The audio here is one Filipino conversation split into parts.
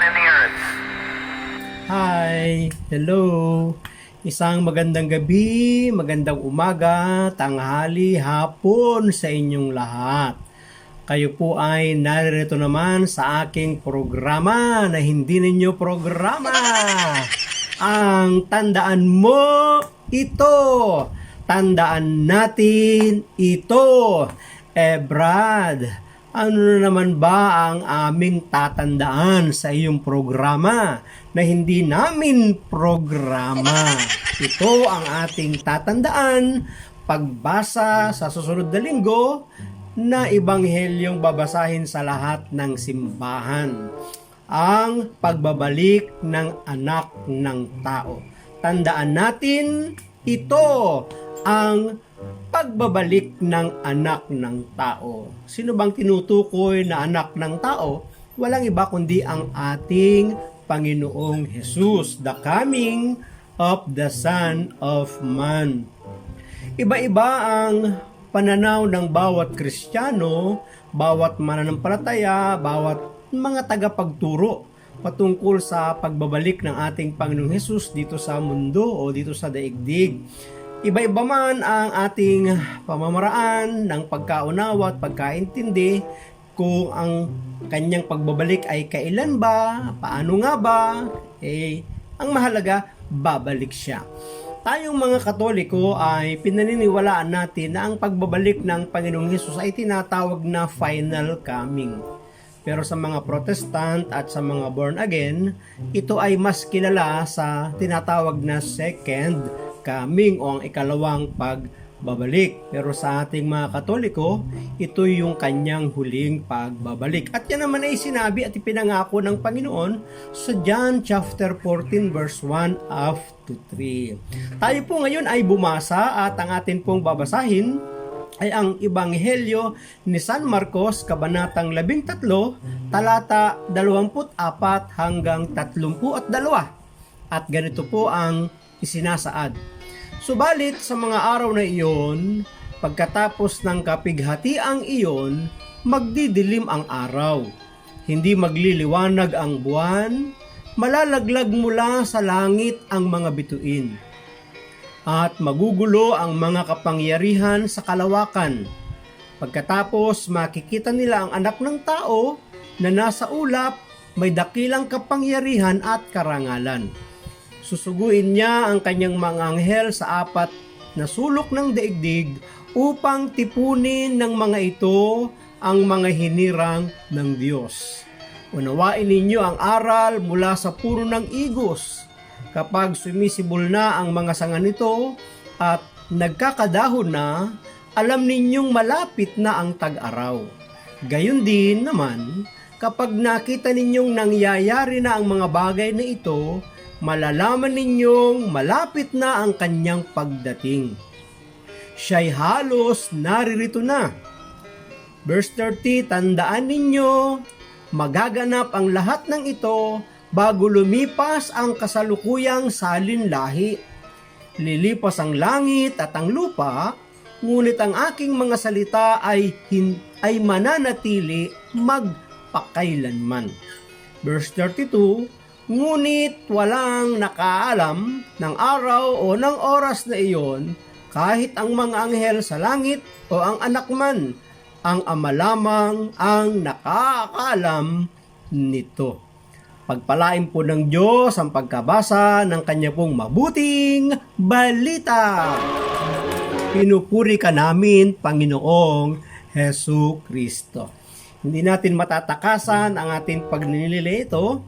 sun and the earth. Hi! Hello! Isang magandang gabi, magandang umaga, tanghali, hapon sa inyong lahat. Kayo po ay narito naman sa aking programa na hindi ninyo programa. Ang tandaan mo ito. Tandaan natin ito. Brad, ano na naman ba ang aming tatandaan sa iyong programa na hindi namin programa? Ito ang ating tatandaan pagbasa sa susunod na linggo na ebanghelyong babasahin sa lahat ng simbahan. Ang pagbabalik ng anak ng tao. Tandaan natin ito ang pagbabalik ng anak ng tao. Sino bang tinutukoy na anak ng tao? Walang iba kundi ang ating Panginoong Jesus, the coming of the Son of Man. Iba-iba ang pananaw ng bawat Kristiyano, bawat mananampalataya, bawat mga tagapagturo patungkol sa pagbabalik ng ating Panginoong Jesus dito sa mundo o dito sa daigdig. Iba-iba man ang ating pamamaraan ng pagkaunawa at pagkaintindi kung ang kanyang pagbabalik ay kailan ba, paano nga ba, ang mahalaga, babalik siya. Tayong mga Katoliko ay pinaniniwalaan natin na ang pagbabalik ng Panginoong Hesus ay tinatawag na final coming. Pero sa mga Protestant at sa mga born again, ito ay mas kilala sa tinatawag na second coming o ang ikalawang pagbabalik. Pero sa ating mga Katoliko, ito yung kanyang huling pagbabalik. At yan naman ay sinabi at ipinangako ng Panginoon sa John chapter 14 verse 1 up to 3. Tayo po ngayon ay bumasa at ang atin pong babasahin ay ang Ebanghelyo ni San Marcos, Kabanatang 13, talata 24 hanggang 32. At ganito po ang isinasaad. Subalit sa mga araw na iyon, pagkatapos ng kapighatiang iyon, magdidilim ang araw. Hindi magliliwanag ang buwan, malalaglag mula sa langit ang mga bituin. At magugulo ang mga kapangyarihan sa kalawakan. Pagkatapos makikita nila ang anak ng tao na nasa ulap, may dakilang kapangyarihan at karangalan. Susuguin niya ang kanyang mga anghel sa apat na sulok ng daigdig upang tipunin ng mga ito ang mga hinirang ng Diyos. Unawain ninyo ang aral mula sa puno ng igos. Kapag sumisibol na ang mga sanga nito at nagkakadahon na, alam ninyong malapit na ang tag-araw. Gayon din naman, kapag nakita ninyong nangyayari na ang mga bagay na ito, malalaman ninyong malapit na ang kanyang pagdating. Siya'y halos naririto na. Verse 30, tandaan ninyo, magaganap ang lahat ng ito bago lumipas ang kasalukuyang salinlahi. Lilipas ang langit at ang lupa, ngunit ang aking mga salita ay mananatili magpakailanman. Verse 32, ngunit walang nakaalam ng araw o ng oras na iyon, kahit ang mga anghel sa langit o ang anak man, ang Ama lamang ang nakakaalam nito. Pagpalain po ng Diyos ang pagkabasa ng kanya pong mabuting balita. Pinupuri ka namin, Panginoong Hesu Kristo. Hindi natin matatakasan ang ating pagninilay ito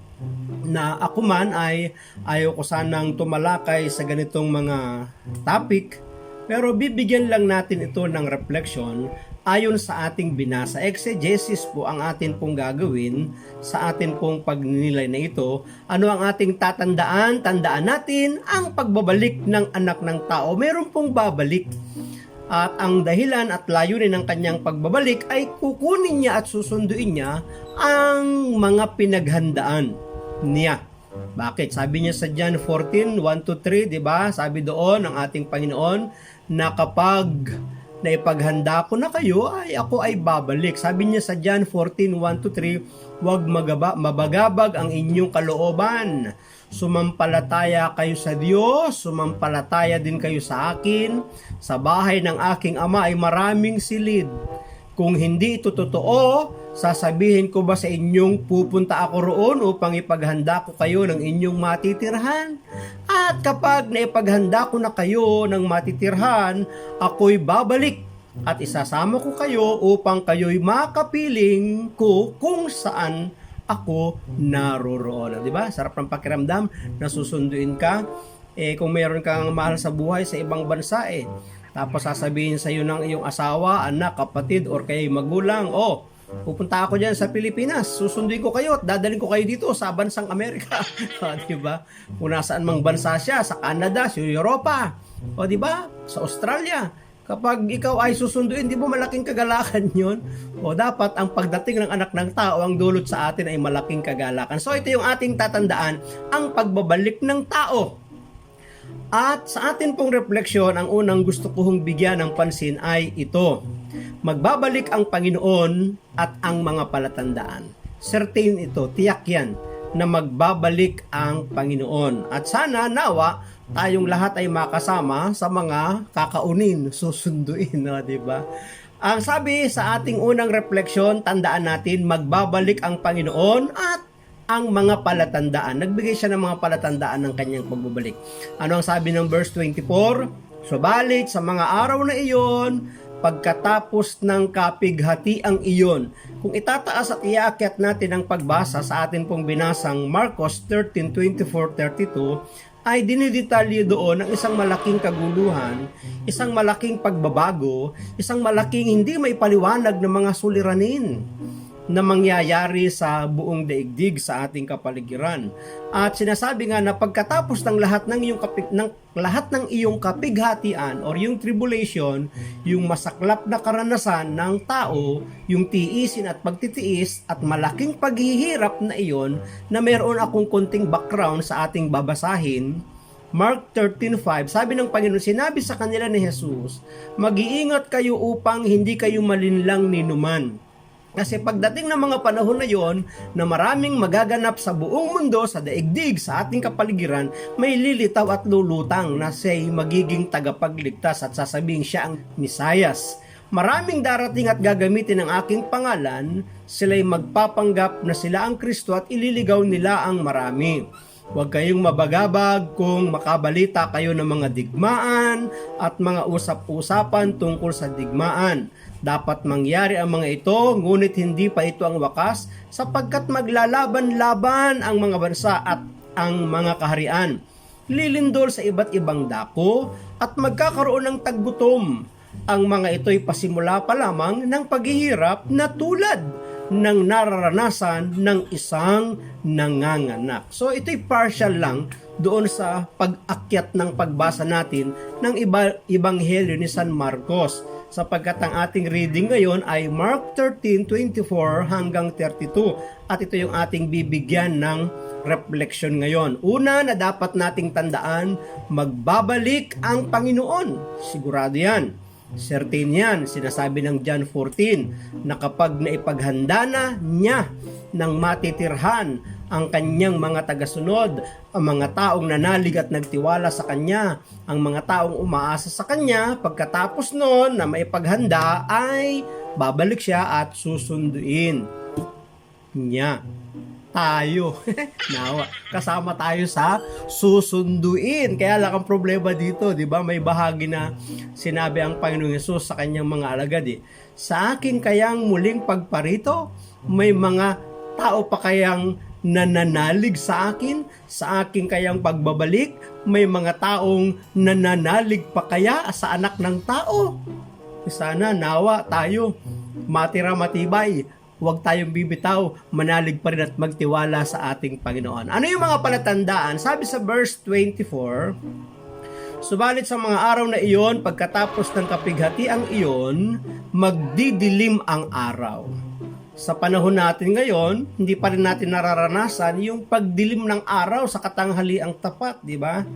na ako man ay ayaw ko sanang tumalakay sa ganitong mga topic, pero bibigyan lang natin ito ng reflection ayon sa ating binasa. Exegesis po ang atin pong gagawin sa atin pong pagninilay na ito. Ano ang ating tatandaan? Tandaan natin ang pagbabalik ng anak ng tao. Meron pong babalik. At ang dahilan at layunin ng kanyang pagbabalik ay kukunin niya at susunduin niya ang mga pinaghandaan niya. Bakit? Sabi niya sa John 14, 1-3, di ba? Sabi doon ng ating Panginoon na kapag na ipaghanda ko na kayo, ay ako ay babalik. Sabi niya sa John 14:1-3, huwag mabagabag ang inyong kalooban. Sumampalataya kayo sa Diyos, sumampalataya din kayo sa akin. Sa bahay ng aking ama ay maraming silid. Kung hindi ito totoo, sasabihin ko ba sa inyong pupunta ako roon upang ipaghanda ko kayo ng inyong matitirhan? At kapag naipaghanda ko na kayo ng matitirhan, ako'y babalik at isasama ko kayo upang kayo'y makapiling ko kung saan ako naroroon. Di ba? Sarap ng pakiramdam na susunduin ka. Kung mayroon kang mahal sa buhay sa ibang bansa, tapos sasabihin sa iyo ng iyong asawa, anak, kapatid, or kay magulang, pupunta ako dyan sa Pilipinas, susunduin ko kayo at dadalhin ko kayo dito sa bansang Amerika. Diba? Kung nasaan mang bansa siya, sa Canada, sa Europa, diba? Sa Australia. Kapag ikaw ay susunduin, di ba malaking kagalakan yun? Dapat ang pagdating ng anak ng tao, ang dulot sa atin ay malaking kagalakan. So ito yung ating tatandaan, ang pagbabalik ng tao. At sa atin pong refleksyon, ang unang gusto kong bigyan ng pansin ay ito. Magbabalik ang Panginoon at ang mga palatandaan. Certain ito, tiyak yan, na magbabalik ang Panginoon. At sana, nawa, tayong lahat ay makasama sa mga kakaunin, susunduin, di ba? Ang sabi sa ating unang refleksyon, tandaan natin, magbabalik ang Panginoon at ang mga palatandaan. Nagbigay siya ng mga palatandaan ng kanyang pagbabalik. Ano ang sabi ng verse 24? Subalit sa mga araw na iyon, pagkatapos ng kapighatiang iyon. Kung itataas at iakyat natin ang pagbasa sa atin pong binasang Marcos 13:24-32, ay dinidetalye doon ang isang malaking kaguluhan, isang malaking pagbabago, isang malaking hindi may paliwanag ng mga suliranin na mangyayari sa buong daigdig sa ating kapaligiran. At sinasabi nga na pagkatapos ng lahat ng iyong kapighatian or yung tribulation, yung masaklap na karanasan ng tao, yung tiisin at pagtitiis at malaking paghihirap na iyon, na meron akong konting background sa ating babasahin. Mark 13:5, sabi ng Panginoon, sinabi sa kanila ni Jesus, mag-iingat kayo upang hindi kayo malinlang ninuman. Kasi pagdating ng mga panahon na yon na maraming magaganap sa buong mundo, sa daigdig, sa ating kapaligiran, may lilitaw at lulutang na siya'y magiging tagapagligtas at sasabing siya ang Misayas. Maraming darating at gagamitin ang aking pangalan, sila'y magpapanggap na sila ang Kristo at ililigaw nila ang marami. Huwag kayong mabagabag kung makabalita kayo ng mga digmaan at mga usap-usapan tungkol sa digmaan. Dapat mangyari ang mga ito, ngunit hindi pa ito ang wakas, sapagkat maglalaban-laban ang mga bansa at ang mga kaharian. Lilindol sa iba't ibang dako at magkakaroon ng taggutom. Ang mga ito'y pasimula pa lamang ng paghihirap na tulad ng nararanasan ng isang nanganganak. So ito'y partial lang doon sa pag-akyat ng pagbasa natin ng Ebanghelyo ni San Marcos, sapagkat ang ating reading ngayon ay Mark 13:24 hanggang 32, at ito yung ating bibigyan ng reflection ngayon. Una na dapat nating tandaan, magbabalik ang Panginoon. Sigurado yan. Certain yan. Sinasabi ng John 14 na kapag naipaghanda na niya ng matitirhan ang kanyang mga tagasunod, ang mga taong nanalig at nagtiwala sa kanya, ang mga taong umaasa sa kanya, pagkatapos noon na maipaghanda ay babalik siya at susunduin niya tayo. Nawa, kasama tayo sa susunduin. Kaya lang ang problema dito, di ba? May bahagi na sinabi ang Panginoong Hesus sa kanyang mga alagad, sa akin kayang muling pagparito, may mga tao pa kayang nananalig sa akin, sa akin kayang pagbabalik, may mga taong nananalig pa kaya sa anak ng tao. Sana nawa tayo matira matibay, huwag tayong bibitaw, manalig pa rin at magtiwala sa ating Panginoon. Ano yung mga palatandaan? Sabi sa verse 24, subalit sa mga araw na iyon, pagkatapos ng kapighatiang iyon, magdidilim ang araw. Sa panahon natin ngayon, hindi pa rin natin nararanasan yung pagdilim ng araw sa katanghaliang tapat, di ba?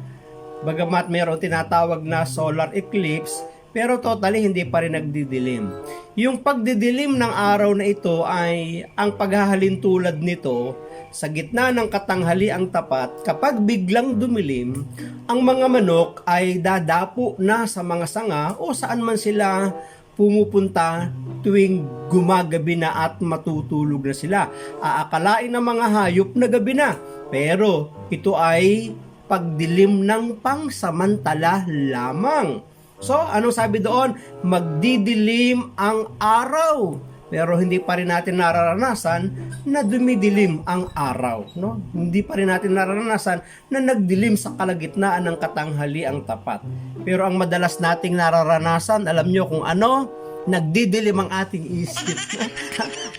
Bagamat mayroon tinatawag na solar eclipse, pero totally hindi pa rin nagdidilim. Yung pagdidilim ng araw na ito ay ang paghahalin tulad nito sa gitna ng katanghali ang tapat. Kapag biglang dumilim, ang mga manok ay dadapo na sa mga sanga o saan man sila pumupunta tuwing gumagabi na at matutulog na sila. Aakalain ng mga hayop na gabi na, pero ito ay pagdilim ng pangsamantala lamang. So, anong sabi doon? Magdidilim ang araw. Pero hindi pa rin natin nararanasan na dumidilim ang araw. No? Hindi pa rin natin nararanasan na nagdilim sa kalagitnaan ng katanghali ang tapat. Pero ang madalas nating nararanasan, alam nyo kung ano? Nagdidilim ang ating isip.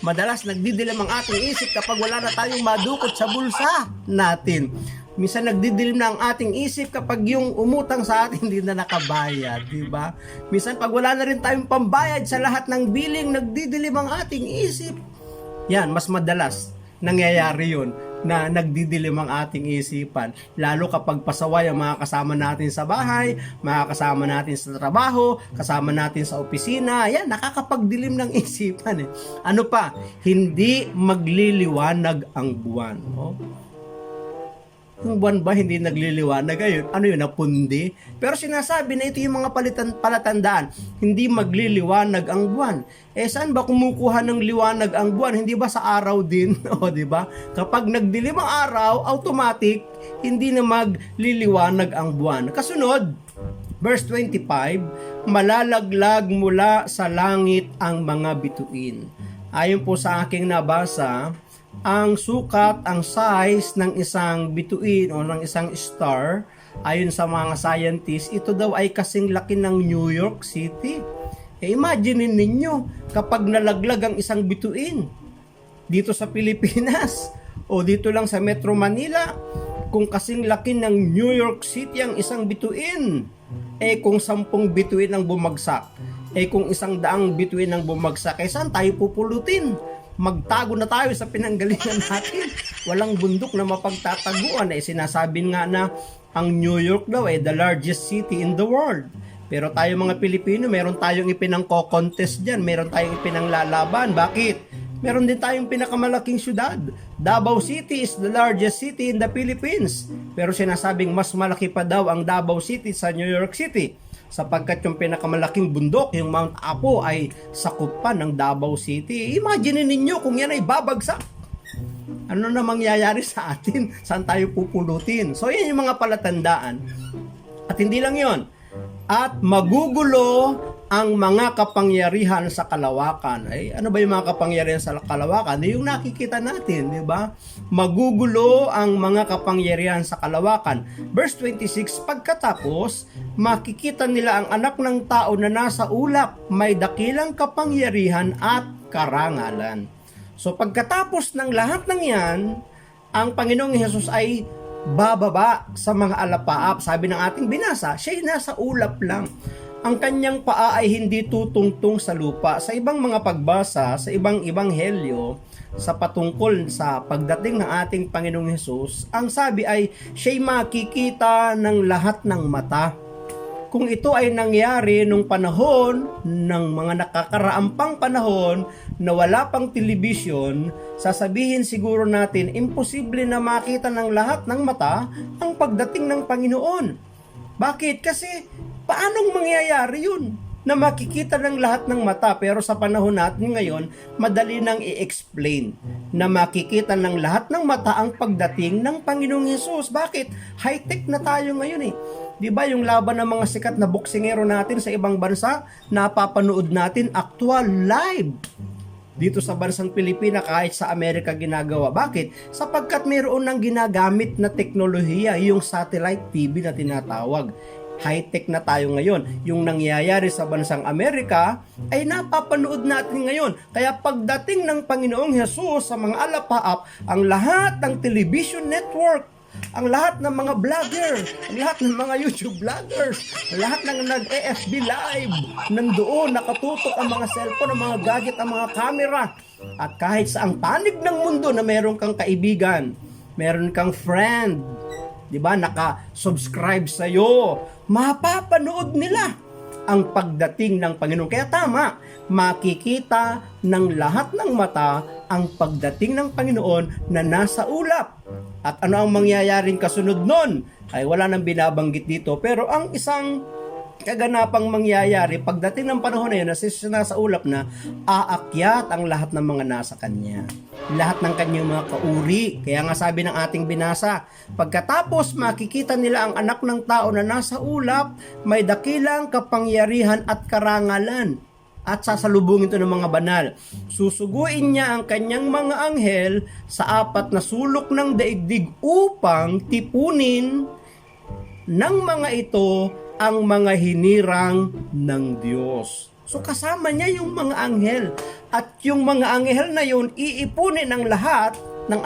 Madalas nagdidilim ang ating isip kapag wala na tayong madukot sa bulsa natin. Minsan nagdidilim na ang ating isip kapag yung umutang sa atin hindi na nakabayad, di ba? Minsan pag wala na rin tayong pambayad sa lahat ng billing, nagdidilim ang ating isip. Yan, mas madalas nangyayari yun na nagdidilim ang ating isipan. Lalo kapag pasaway ang mga kasama natin sa bahay, mga kasama natin sa trabaho, kasama natin sa opisina, yan, nakakapagdilim ng isipan. Ano pa? Hindi magliliwanag ang buwan. Oh? Yung buwan ba hindi nagliliwanag? Ayun, ano yun, napundi? Pero sinasabi na ito yung mga palatandaan, hindi magliliwanag ang buwan. Saan ba kumukuha ng liwanag ang buwan? Hindi ba sa araw din? O, di ba? Kapag nagdilim ang araw, automatic, hindi na magliliwanag ang buwan. Kasunod, verse 25, malalaglag mula sa langit ang mga bituin. Ayon po sa aking nabasa, ang sukat, ang size ng isang bituin o ng isang star, ayon sa mga scientists, ito daw ay kasing laki ng New York City. Imagine ninyo, kapag nalaglag ang isang bituin dito sa Pilipinas o dito lang sa Metro Manila, kung kasing laki ng New York City ang isang bituin, kung 10 bituin ang bumagsak, kung 100 bituin ang bumagsak, saan tayo pupulutin? Magtago na tayo sa pinanggalingan natin. Walang bundok na mapagtataguan. Sinasabi nga na ang New York daw ay the largest city in the world. Pero tayo mga Pilipino, meron tayong ipinangko-contest dyan. Meron tayong ipinanglalaban. Bakit? Meron din tayong pinakamalaking syudad. Davao City is the largest city in the Philippines. Pero sinasabing mas malaki pa daw ang Davao City sa New York City. Sapagkat yung pinakamalaking bundok, yung Mount Apo, ay sakop pa ng Davao City. Imagine ninyo kung yan ay babagsak. Ano na mangyayari sa atin? Saan tayo pupulutin? So yan yung mga palatandaan. At hindi lang yon. At magugulo ang mga kapangyarihan sa kalawakan. Ano ba yung mga kapangyarihan sa kalawakan? Yung nakikita natin, di ba? Magugulo ang mga kapangyarihan sa kalawakan. Verse 26, pagkatapos, makikita nila ang anak ng tao na nasa ulap, may dakilang kapangyarihan at karangalan. So pagkatapos ng lahat ng yan, ang Panginoong Hesus ay bababa sa mga alapaap. Sabi ng ating binasa, siya ay nasa ulap lang. Ang kanyang paa ay hindi tutungtong sa lupa. Sa ibang mga pagbasa, sa ibang ebanghelyo, sa patungkol sa pagdating ng ating Panginoong Hesus, ang sabi ay siya'y makikita ng lahat ng mata. Kung ito ay nangyari nung panahon ng mga nakakaraampang panahon na wala pang telebisyon, sasabihin siguro natin imposible na makita ng lahat ng mata ang pagdating ng Panginoon. Bakit? Kasi paanong mangyayari yun na makikita ng lahat ng mata? Pero sa panahon natin ngayon, madali nang i-explain na makikita ng lahat ng mata ang pagdating ng Panginoong Hesus. Bakit? High-tech na tayo ngayon eh. Di ba yung laban ng mga sikat na boksingero natin sa ibang bansa, napapanood natin actual live dito sa bansang Pilipinas, kahit sa Amerika ginagawa. Bakit? Sapagkat mayroon ng ginagamit na teknolohiya, yung satellite TV na tinatawag. High-tech na tayo ngayon. Yung nangyayari sa bansang Amerika ay napapanood natin ngayon. Kaya pagdating ng Panginoong Hesus sa mga alapaap, ang lahat ng television network, ang lahat ng mga vlogger, ang lahat ng mga YouTube vloggers, ang lahat ng nag-EFB live, nandoon nakatutok ang mga cellphone, ang mga gadget, ang mga camera. At kahit sa ang panig ng mundo na meron kang kaibigan, meron kang friend, di ba, naka-subscribe sa'yo, mapapanood nila ang pagdating ng Panginoon. Kaya tama, makikita ng lahat ng mata ang pagdating ng Panginoon na nasa ulap. At ano ang mangyayaring kasunod nun? Ay wala nang binabanggit dito. Pero ang isang kaganapang mangyayari pagdating ng panahon na yun, nasa ulap na, aakyat ang lahat ng mga nasa kanya. Lahat ng kanyang mga kauri. Kaya nga sabi ng ating binasa, pagkatapos makikita nila ang anak ng tao na nasa ulap, may dakilang kapangyarihan at karangalan. At sasalubungin ito ng mga banal. Susuguin niya ang kanyang mga anghel sa 4 na sulok ng daigdig upang tipunin ng mga ito ang mga hinirang ng Diyos. So kasama niya yung mga anghel. At yung mga anghel na yun, iipunin ang lahat ng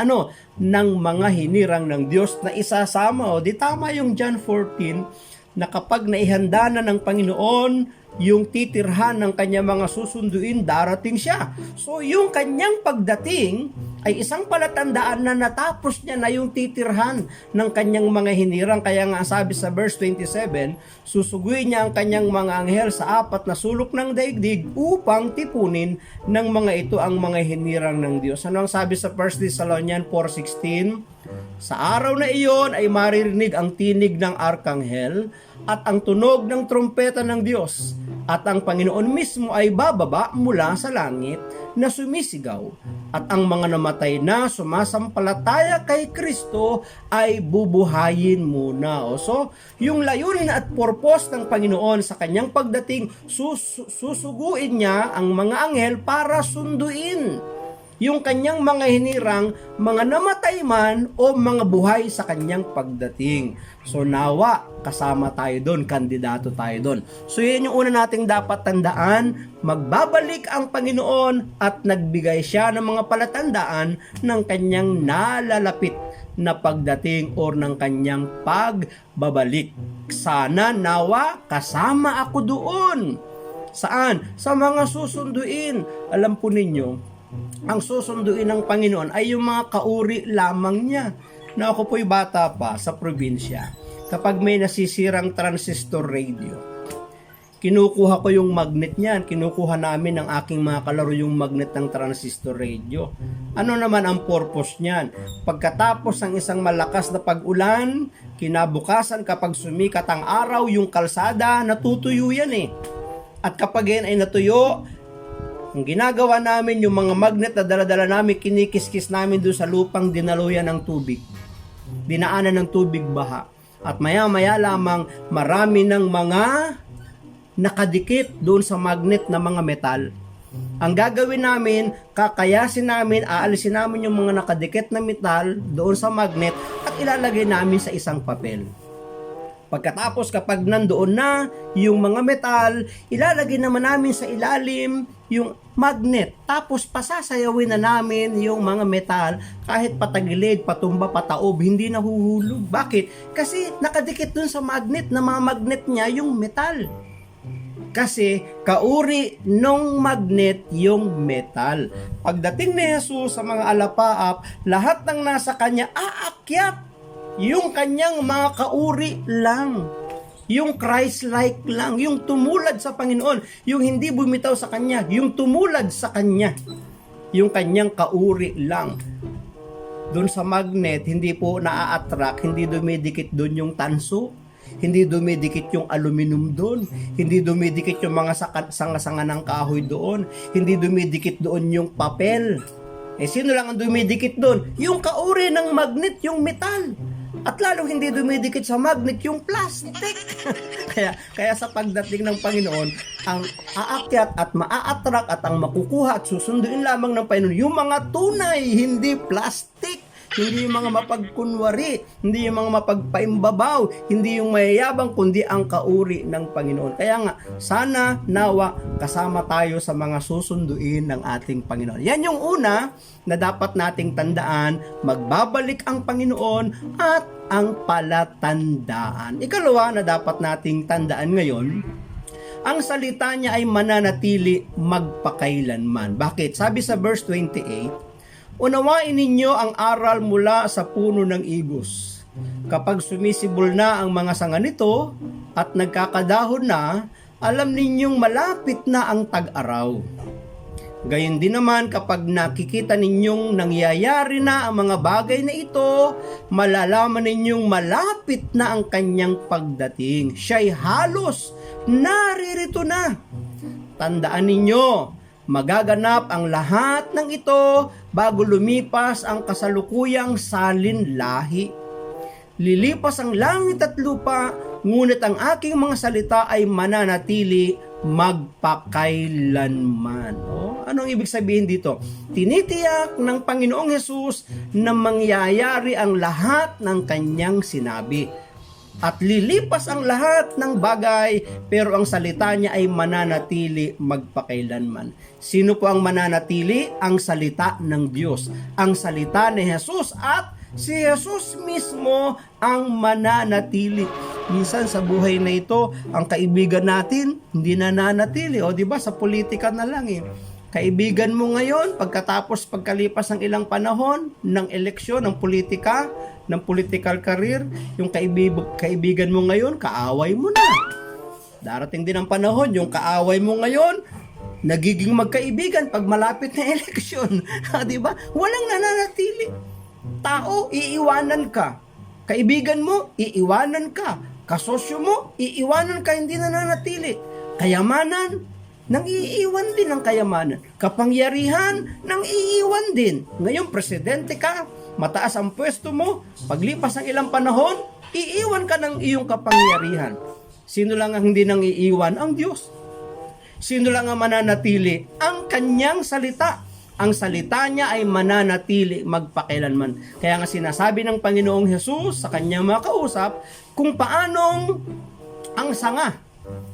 ng mga hinirang ng Diyos na isasama. O di tama yung John 14 na kapag naihanda na ng Panginoon yung titirhan ng kanyang mga susunduin, darating siya. So yung kanyang pagdating ay isang palatandaan na natapos niya na yung titirhan ng kanyang mga hinirang. Kaya nga sabi sa verse 27, susuguin niya ang kanyang mga anghel sa 4 na sulok ng daigdig upang tipunin ng mga ito ang mga hinirang ng Diyos. Ano ang sabi sa 1 Thessalonians 4:16? Sa araw na iyon ay maririnig ang tinig ng arkanghel at ang tunog ng trompeta ng Diyos, at ang Panginoon mismo ay bababa mula sa langit na sumisigaw, at ang mga namatay na sumasampalataya kay Kristo ay bubuhayin muna. So, yung layunin at purpose ng Panginoon sa kanyang pagdating, susuguin niya ang mga anghel para sunduin yung kanyang mga hinirang, mga namatay man o mga buhay sa kanyang pagdating. So nawa, kasama tayo doon, kandidato tayo doon. So yan yung una nating dapat tandaan, magbabalik ang Panginoon at nagbigay siya ng mga palatandaan ng kanyang nalalapit na pagdating o ng kanyang pagbabalik. Sana nawa, kasama ako doon. Saan? Sa mga susunduin. Alam po ninyo, ang susunduin ng Panginoon ay yung mga kauri lamang niya. Na ako po'y bata pa sa probinsya. Kapag may nasisirang transistor radio, kinukuha ko yung magnet niyan. Kinukuha namin ng aking mga kalaro yung magnet ng transistor radio. Ano naman ang purpose niyan? Pagkatapos ng isang malakas na pag-ulan, kinabukasan kapag sumikat ang araw, yung kalsada, natutuyo yan eh. At kapag yan ay natuyo, ang ginagawa namin, yung mga magnet na dala-dala namin, kinikis-kis namin doon sa lupang dinaluyan ng tubig. Dinaanan ng tubig baha. At maya-maya lamang, marami ng mga nakadikit doon sa magnet na mga metal. Ang gagawin namin, kakayasin namin, aalisin namin yung mga nakadikit na metal doon sa magnet at ilalagay namin sa isang papel. Pagkatapos kapag nandoon na yung mga metal, ilalagay naman namin sa ilalim yung magnet. Tapos pasasayawin na namin yung mga metal kahit patagilid, patumba, pataob, hindi nahuhulog. Bakit? Kasi nakadikit dun sa magnet, na mga magnet niya yung metal. Kasi kauri ng magnet yung metal. Pagdating ni Jesus sa mga alapaap, lahat ng nasa kanya aakyat. Yung kanyang mga kauri lang, yung Christ-like lang, yung tumulad sa Panginoon, yung hindi bumitaw sa Kanya, yung tumulad sa Kanya, yung kanyang kauri lang. Doon sa magnet, hindi po naa-attract, hindi dumidikit doon yung tanso, hindi dumidikit yung aluminum doon, hindi dumidikit yung mga sanga-sanga ng kahoy doon, hindi dumidikit doon yung papel. Sino lang ang dumidikit doon? Yung kauri ng magnet, yung metal. At lalong hindi dumidikit sa magnet yung plastic. kaya sa pagdating ng Panginoon, ang aakyat at maa-attract at ang makukuha at susunduin lamang ng Panginoon yung mga tunay, hindi plastic. Hindi yung mga mapagkunwari, hindi yung mga mapagpaimbabaw, hindi yung mayayabang, kundi ang kauri ng Panginoon. Kaya nga, sana nawa kasama tayo sa mga susunduin ng ating Panginoon. Yan yung una na dapat nating tandaan, magbabalik ang Panginoon at ang palatandaan. Ikalawa na dapat nating tandaan ngayon, ang salita niya ay mananatili magpakailanman. Bakit? Sabi sa verse 28, unawain ninyo ang aral mula sa puno ng igos. Kapag sumisibol na ang mga sanga nito at nagkakadahon na, alam ninyong malapit na ang tag-araw. Gayon din naman kapag nakikita ninyong nangyayari na ang mga bagay na ito, malalaman ninyong malapit na ang kanyang pagdating. Siya'y halos naririto na. Tandaan ninyo, magaganap ang lahat ng ito bago lumipas ang kasalukuyang salinlahi. Lilipas ang langit at lupa, ngunit ang aking mga salita ay mananatili magpakailanman. Anong ibig sabihin dito? Tinitiyak ng Panginoong Hesus na mangyayari ang lahat ng kanyang sinabi. At lilipas ang lahat ng bagay, pero ang salita niya ay mananatili magpakailanman. Sino po ang mananatili? Ang salita ng Diyos. Ang salita ni Hesus at si Jesus mismo ang mananatili. Minsan sa buhay na ito, ang kaibigan natin hindi nananatili. O di ba sa politika na lang eh. Kaibigan mo ngayon, pagkalipas ng ilang panahon ng eleksyon, ng politika, ng political career, yung kaibigan mo ngayon, kaaway mo na. Darating din ang panahon, yung kaaway mo ngayon, nagiging magkaibigan pag malapit na eleksyon. Di ba? Walang nananatili. Tao, iiwanan ka. Kaibigan mo, iiwanan ka. Kasosyo mo, iiwanan ka, hindi nananatili. Kayamanan, nang iiwan din ang kayamanan. Kapangyarihan, nang iiwan din. Ngayon, presidente ka, mataas ang pwesto mo, paglipas ng ilang panahon, iiwan ka ng iyong kapangyarihan. Sino lang ang hindi nang iiwan? Ang Diyos. Sino lang ang mananatili? Ang kanyang salita. Ang salita niya ay mananatili magpakailanman. Kaya nga sinasabi ng Panginoong Hesus sa kanyang mga kausap kung paanong ang sanga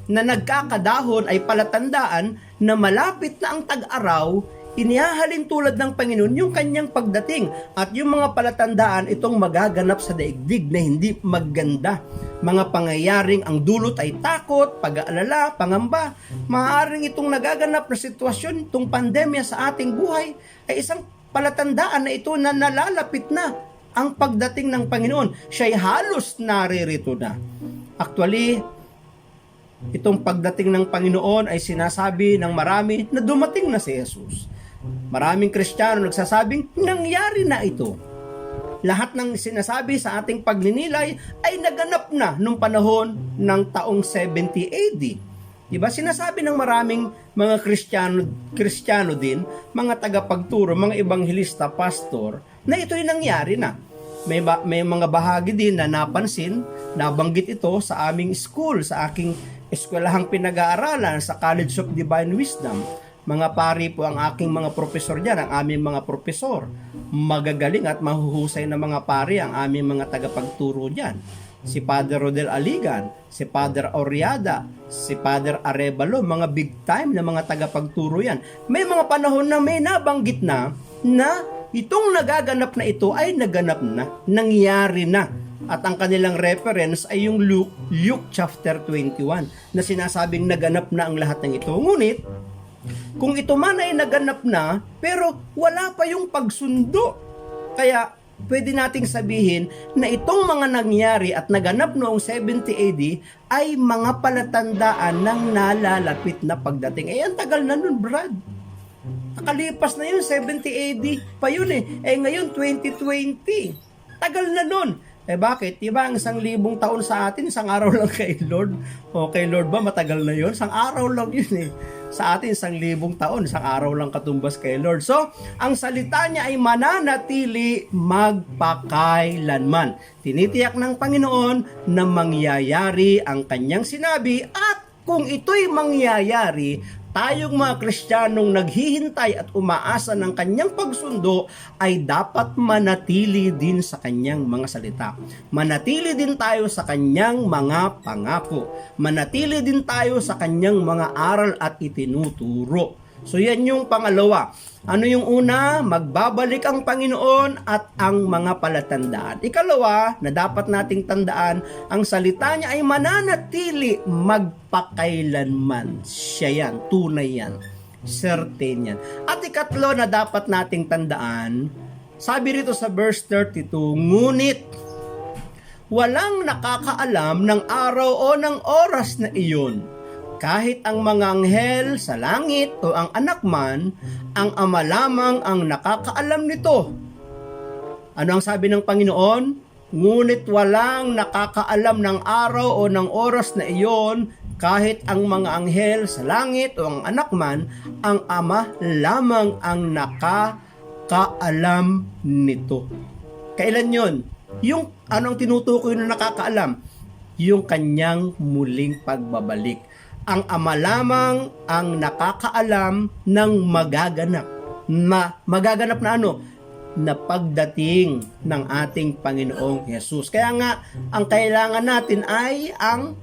na nagkakadahon ay palatandaan na malapit na ang tag-araw, inihahalin tulad ng Panginoon yung kanyang pagdating at yung mga palatandaan itong magaganap sa daigdig na hindi maganda. Mga pangyayaring ang dulot ay takot, pag-aalala, pangamba. Maaaring itong nagaganap na sitwasyon, itong pandemya sa ating buhay ay isang palatandaan na ito na nalalapit na ang pagdating ng Panginoon. Siya'y halos naririto na. Actually, itong pagdating ng Panginoon ay sinasabi ng marami na dumating na si Jesus. Maraming Kristiyano nagsasabing nangyari na ito. Lahat ng sinasabi sa ating pagninilay ay naganap na nung panahon ng taong 70 AD. Diba? Sinasabi ng maraming mga Kristiyano din, mga tagapagturo, mga ebanghilista, pastor, na ito'y nangyari na. May mga bahagi din na napansin, nabanggit ito sa aming school, sa aking eskwelahang pinag-aaralan sa College of Divine Wisdom. Mga pari po ang aking mga profesor dyan, ang aming mga profesor. Magagaling at mahuhusay na mga pari ang aming mga tagapagturo dyan. Si Father Rodel Aligan, si Father Oriada, si Father Arevalo, mga big time na mga tagapagturo yan. May mga panahon na may nabanggit na itong nagaganap na ito ay naganap na, nangyari na. At ang kanilang reference ay yung Luke chapter 21 na sinasabing naganap na ang lahat ng ito. Ngunit, kung ito man ay naganap na, pero wala pa yung pagsundo. Kaya, pwede nating sabihin na itong mga nangyari at naganap noong 70 AD ay mga palatandaan ng nalalapit na pagdating. Ang tagal na nun, Brad. Nakalipas na yun, 70 AD pa yun eh. Ngayon, 2020. Tagal na nun. Bakit? Diba ang 1,000 taon sa atin, isang araw lang kay Lord? O kay Lord ba, matagal na yun? Isang araw lang yun eh. Sa atin, 1,000 taon, isang araw lang katumbas kay Lord. So, ang salita niya ay mananatili magpakailanman. Tinitiyak ng Panginoon na mangyayari ang kanyang sinabi at kung ito'y mangyayari, tayong mga Kristiyanong naghihintay at umaasa ng kanyang pagsundo ay dapat manatili din sa kanyang mga salita. Manatili din tayo sa kanyang mga pangako. Manatili din tayo sa kanyang mga aral at itinuturo. So yan yung pangalawa. Ano yung una? Magbabalik ang Panginoon at ang mga palatandaan. Ikalawa, na dapat nating tandaan, ang salita niya ay mananatili magpakailanman. Siya yan, tunay yan, certain yan. At ikatlo na dapat nating tandaan, sabi rito sa verse 32, ngunit walang nakakaalam ng araw o ng oras na iyon, kahit ang mga anghel sa langit o ang anak man, ang Ama lamang ang nakakaalam nito. Ano ang sabi ng Panginoon? Ngunit walang nakakaalam ng araw o ng oras na iyon, kahit ang mga anghel sa langit o ang anak man, ang Ama lamang ang nakakaalam nito. Kailan yon? Yung anong tinutukoy na nakakaalam? Yung kanyang muling pagbabalik. Ang Ama lamang ang nakakaalam ng magaganap. Magaganap na ano? Na pagdating ng ating Panginoong Hesus. Kaya nga, ang kailangan natin ay ang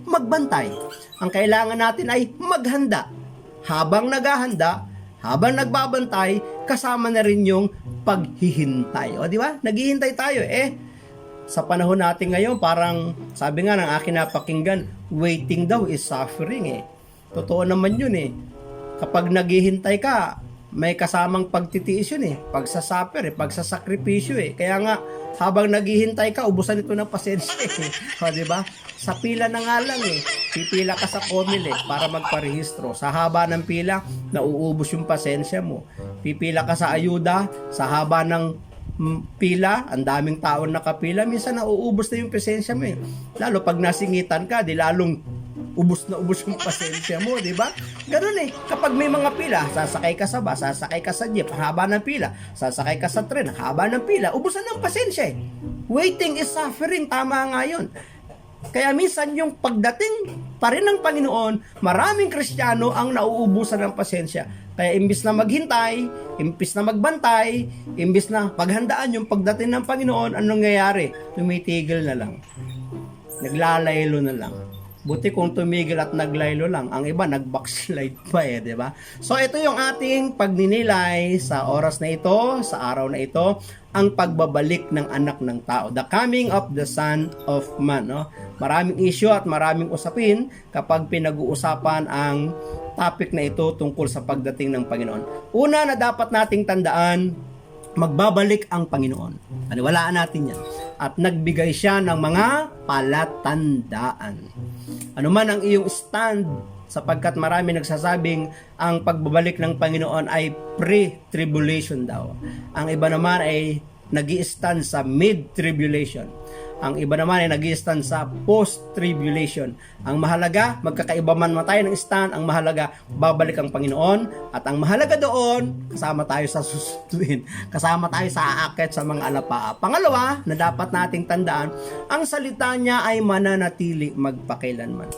magbantay. Ang kailangan natin ay maghanda. Habang naghahanda, habang nagbabantay, kasama na rin yung paghihintay. O di ba? Naghihintay tayo sa panahon natin ngayon, parang sabi nga ng akin napakinggan, waiting daw is suffering Totoo naman yun Kapag naghihintay ka, may kasamang pagtitiis yun pagsasuffer pagsasakripisyo Kaya nga, habang naghihintay ka, ubusan ito ng pasensya O diba? Sa pila na nga lang pipila ka sa Comil para magparehistro. Sa haba ng pila, nauubos yung pasensya mo. Pipila ka sa ayuda, sa haba ng pila, ang daming taon nakapila, minsan nauubos na yung pasensya mo Lalo pag nasingitan ka, di lalong ubos na ubos yung pasensya mo, di ba? Ganun kapag may mga pila, sasakay ka sa bus, sasakay ka sa jeep, haba ng pila, sasakay ka sa tren, haba ng pila, ubusan ng pasensya Waiting is suffering, tama nga yun. Kaya minsan yung pagdating pa rin ng Panginoon, maraming Kristiyano ang nauubusan ng pasensya. Kaya imbis na maghintay, imbis na magbantay, imbis na paghandaan yung pagdating ng Panginoon, anong nangyayari? Tumitigil na lang. Naglalaylo na lang. Buti kung tumigil at naglaylo lang, ang iba nag-backslide pa di ba? So ito yung ating pagninilay sa oras na ito, sa araw na ito, ang pagbabalik ng anak ng tao, the coming of the Son of Man. Maraming issue at maraming usapin kapag pinag-uusapan ang topic na ito tungkol sa pagdating ng Panginoon. Una na dapat nating tandaan, magbabalik ang Panginoon. Paniwalaan natin yan. At nagbigay siya ng mga palatandaan. Ano man ang iyong stand, sapagkat marami nagsasabing ang pagbabalik ng Panginoon ay pre-tribulation daw. Ang iba naman ay nag-i-stand sa mid-tribulation. Ang iba naman ay nag-i-stand sa post-tribulation. Ang mahalaga, magkakaiba man tayo ng stand, ang mahalaga, babalik ang Panginoon. At ang mahalaga doon, kasama tayo sa susunduin. Kasama tayo sa aakyat sa mga alapaa. Pangalawa, na dapat nating tandaan, ang salita niya ay mananatili magpakailanman.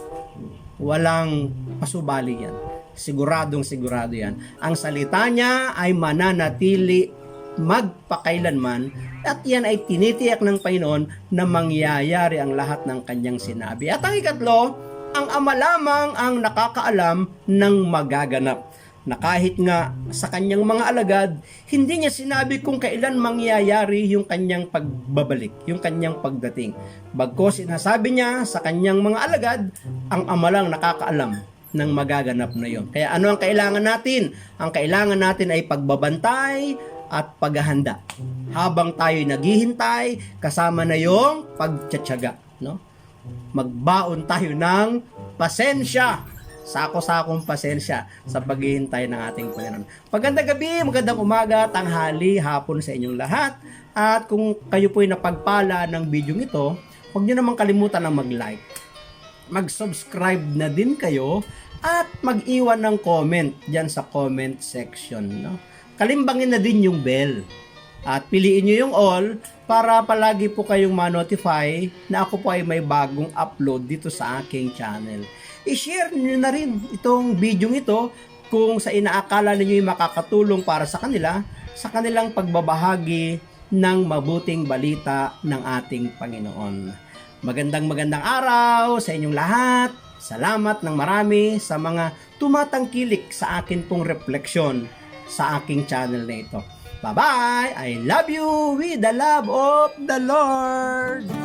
Walang pasubali yan. Siguradong sigurado yan. Ang salita niya ay mananatili magpakailanman at yan ay tinitiyak ng Panginoon na mangyayari ang lahat ng kanyang sinabi. At ang ikatlo, ang Ama lamang ang nakakaalam ng magaganap. Na kahit nga sa kanyang mga alagad, hindi niya sinabi kung kailan mangyayari yung kanyang pagbabalik, yung kanyang pagdating. Bagkus sinasabi niya sa kanyang mga alagad, ang Ama lang nakakaalam ng magaganap na yon. Kaya ano ang kailangan natin? Ang kailangan natin ay pagbabantay at paghahanda. Habang tayo naghihintay, kasama na yung pagtsatsaga, Magbaon tayo ng pasensya. Sako-sakong pasensya sa paghihintay ng ating Panginoon. Magandang gabi, magandang umaga, tanghali, hapon sa inyong lahat. At kung kayo po'y napagpala ng video ito, huwag niyo naman kalimutan na mag-like. Mag-subscribe na din kayo at mag-iwan ng comment dyan sa comment section, Kalimbangin na din yung bell. At piliin nyo yung all para palagi po kayong ma-notify na ako po ay may bagong upload dito sa aking channel. I-share nyo na rin itong video ito kung sa inaakala ninyo yung makakatulong para sa kanila sa kanilang pagbabahagi ng mabuting balita ng ating Panginoon. Magandang araw sa inyong lahat. Salamat ng marami sa mga tumatangkilik sa akin pong refleksyon sa aking channel na ito. Bye-bye! I love you with the love of the Lord!